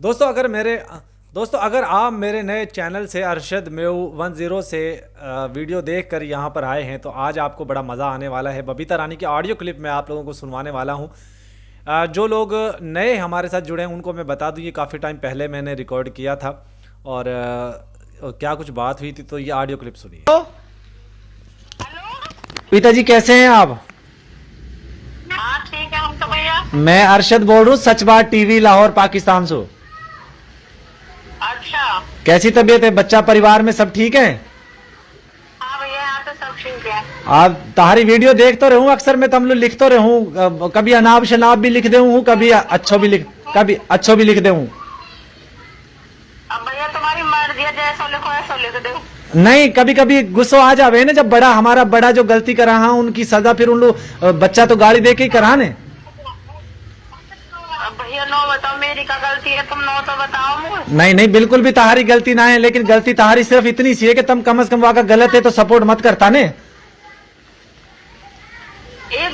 दोस्तों अगर आप मेरे नए चैनल से अरशद मेव 10 से वीडियो देखकर यहाँ पर आए हैं तो आज आपको बड़ा मज़ा आने वाला है। बबीता रानी की ऑडियो क्लिप मैं आप लोगों को सुनवाने वाला हूँ। जो लोग नए हमारे साथ जुड़े हैं उनको मैं बता दूँ, ये काफ़ी टाइम पहले मैंने रिकॉर्ड किया था और क्या कुछ बात हुई थी, तो ये ऑडियो क्लिप सुनिए। बबीता जी कैसे हैं आप? हाँ ठीक है। हम तो भैया मैं अरशद बोल रहा हूँ, सच बात टीवी लाहौर पाकिस्तान से। अच्छा। कैसी तबीयत है? बच्चा परिवार में सब ठीक है? हाँ भैया यहाँ तो सब ठीक है। आप तुम्हारी वीडियो देखते रहूं, अक्सर मैं तमलो लिखते रहूं, कभी अनाब शनाब भी लिख दे हूँ, कभी अच्छो भी लिख दे हूँ। अब भैया तुम्हारी मर्जी है, जैसा लिखो ऐसा लिख दो। नहीं, कभी कभी गुस्सा आ जावे ना, जब हमारा बड़ा जो गलती करा हाँ उनकी सजा फिर उन लोग बच्चा तो गाड़ी दे के ही करा ने। अब भैया नो बताओ मेरी क्या गलती है, तुम नो तो बताओ मुझे। नहीं बिल्कुल भी तुम्हारी गलती ना है, लेकिन गलती तुम्हारी सिर्फ इतनी सी है कि तुम कम से कम वाका गलत है तो सपोर्ट मत करता ने। एक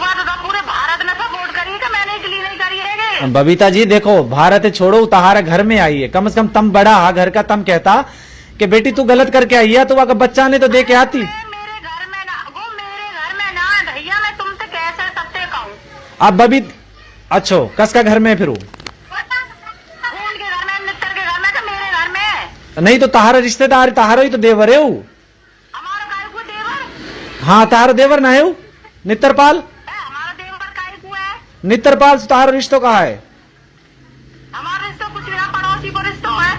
बात बताओ, पूरे भारत में सपोर्ट करी कि मैंने इसलिए नहीं करी है? बबीता जी देखो, भारत छोड़ो, तुम्हारा घर में आई है, कम से कम तुम बड़ा हा घर का, तुम कहता कि बेटी तू गलत करके आई है तो वहां बच्चा ने तो दे के आती। मेरे घर में ना वो, मेरे घर में ना भैया, मैं तुमसे कैसे सत्य कहूँ? अब बबी अच्छो कस का घर में फिर उनके घर में, मित्र के घर में कि मेरे घर में? नहीं तो तुम्हारा रिश्तेदार, तुम्हारा ही तो देवर है। हमारा काय को देवर? हाँ तुम्हारा देवर ना है नित्रपाल। हमारा देवर काय को है? नित्रपाल से तुम्हारा रिश्तो कहाँ है? हमारा रिश्ता कुछ नहीं, पड़ोसी को रिश्ता है।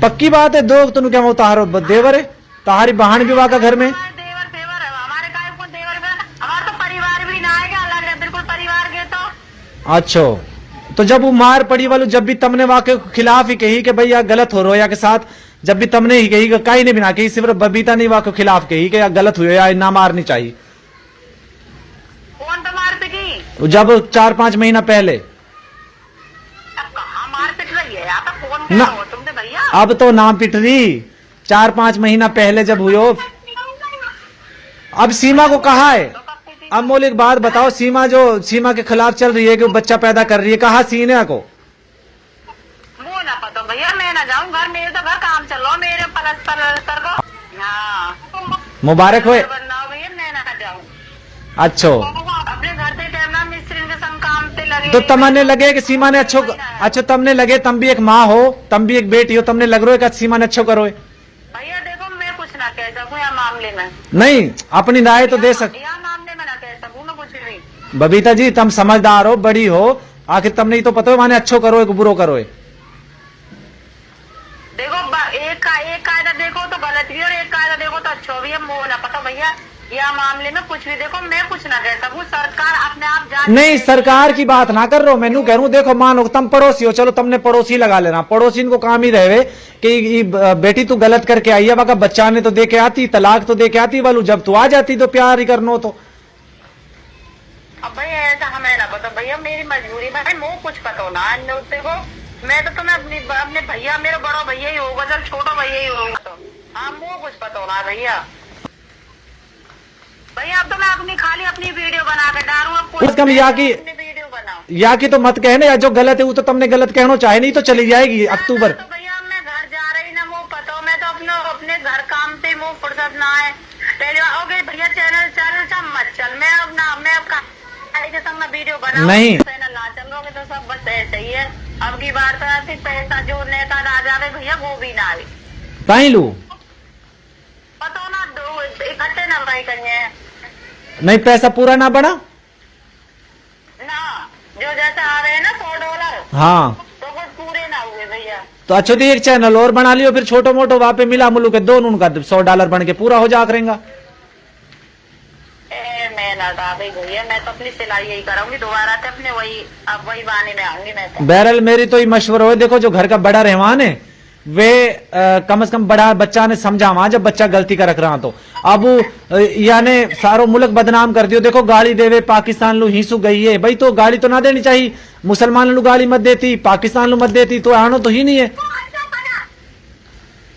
पक्की बात है, दो तुम क्या तुम्हारा देवर है, तुम्हारी बहन भी वहां घर में। देवर देवर है हमारे काय को देवर में? हमारा तो परिवार भी ना है, क्या अलग है बिल्कुल परिवार के तो। अच्छो तो जब वो मार पड़ी वालों, जब भी तुमने वाके खिलाफ ही कही कि भैया गलत हो रोया के साथ, जब भी तुमने ही कही, कहीं ने भी ना कही, सिर्फ बबीता ने वाके खिलाफ कही कि गलत हुए या ना मारनी चाहिए। कौन तो मार पिटी? जब 4-5 महीना पहले। अब कहाँ मार पिट रही है? यहाँ तो फोन ना। कर हो तुमने भैया। अब तो नाम पिट रही, 4-5 महीना पहले जब हुई हो। अब सीमा को कहा है? अब मोल एक बात बताओ, सीमा के खिलाफ चल रही है कि वो बच्चा पैदा कर रही है, कहा सीने को? वो ना पता भैया, मैं ना जाऊँ घर, मेरे तो घर काम चल रहा मेरे पलस्तर को। हाँ मुबारक होए। बनाओ भैया, मैं ना जाऊँ। अच्छो अपने घर से टाइम मिस्त्री के संग काम पे लगे तो तमने लगे कि सीमा ने अच्छो तुमने लगे, तुम भी एक माँ हो, तुम भी एक बेटी हो, तुमने लग रहा है कि सीमा ने अच्छो करो। भैया देखो, मैं कुछ ना कह सकूँ या मामले में। नहीं, अपनी राय तो दे सक। या मामले में ना कह सकूँ मैं कुछ नहीं। बबीता जी तुम समझदार हो, बड़ी हो, आखिर तुमने ही तो पता हो माने अच्छो करो एक बुरो करो। देखो एक कायदा देखो तो गलत भी और एक कायदा देखो तो अच्छा भी है। वो ना पता भैया, या मामले में कुछ भी देखो, मैं कुछ ना कह सकूँ, सरकार अपने आप जान। नहीं सरकार की बात ना कर रहा हूं, मैनू कह रहा हूं, देखो मानो तुम पड़ोसी हो, चलो तुमने पड़ोसी लगा लेना, पड़ोसी को काम ही रहे कि बेटी तू गलत करके आई है, वहां बच्चा ने तो दे के आती, तलाक तो दे के आती वालू, जब तू आ जाती तो प्यार ही करनो तो। अब भैया ऐसा हमें ना पता भैया, मेरी मजबूरी भाई, मुझे कुछ पता हो ना। देखो मैं तो तुम्हें अपने भैया, मेरा बड़ा भैया ही होगा, चल छोटा भैया ही होगा तो। हाँ मुझे कुछ पता हो ना भैया। भैया अब तो मैं अपनी वीडियो बना के डालूंगा। कम वीडियो बनाओ या की तो मत कहने, या जो गलत है वो तो तुमने गलत कहना चाहे, नहीं तो चली जाएगी अक्टूबर। तो भैया मैं घर जा रही ना, मुझे पता हो, मैं तो अपने घर काम से मुझे फुर्सत ना है। पहले ओके भैया, चैनल मत चल, मैं अब के संग ना वीडियो बना नहीं चैनल ना चल रहा तो सब बस ऐसे ही है। अब की बार तो ऐसी पैसा जो नेता आ जावे भैया, वो भी ना आवे। कहीं लू पता ना, दो इकट्ठे ना भाई करिए नहीं, पैसा पूरा ना बना ना, जो जैसा आ रहे हैं ना $100, हाँ तो वो पूरे ना हुए भैया। तो अच्छो तो एक चैनल और बना लियो, फिर छोटो मोटो वहां पे मिला मुलू के दोनों का $100 बन के पूरा हो जा करेगा। मैं ना भाई भैया, मैं तो अपनी सिलाई यही कराऊंगी, दोबारा से अपने वही बहाने में आऊंगी मैं तो। बहरहाल मेरी तो ये मशवरा हो, देखो जो घर का बड़ा रहमान है वे कम से कम बड़ा बच्चा ने समझा वहां, जब बच्चा गलती का रख रहा तो अब यानी सारो मुल्क बदनाम कर दियो। देखो गाली देवे पाकिस्तान लू हिंसू गई है भाई, तो गाली तो ना देनी चाहिए, मुसलमान लू गाली मत देती, पाकिस्तान लू मत देती, तो आनो तो ही नहीं है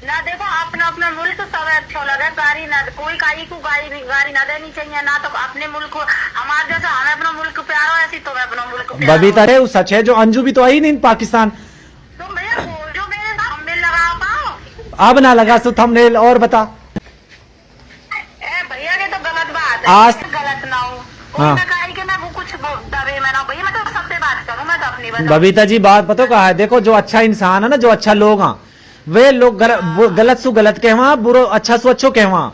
ना। देखो अपना मुल्क सब अच्छा लगा, गाड़ी ना कोई गाड़ी ना देनी चाहिए ना, तो अपने मुल्क को हमारे जैसा हमें अपना मुल्क प्यार हो, ऐसी तो मैं अपना मुल्क प्यार हो। बबीता रे वो सच है, जो अंजू भी तो आई नहीं पाकिस्तान। तो अब ना लगा तू थंबनेल और बता। ए भैया ये तो गलत बात है, आज- गलत ना हो। हाँ। मैं कहा कि मैं वो कुछ दबे में ना हो। भैया मैं तो सबसे बात करूं, मैं तो अपनी बताऊं। बबीता जी बात पता कहा है, देखो जो अच्छा इंसान है ना, जो अच्छा लोग हैं वे लोग गलत सु गलत कहवा, बुरो अच्छा सु अच्छो कहवा।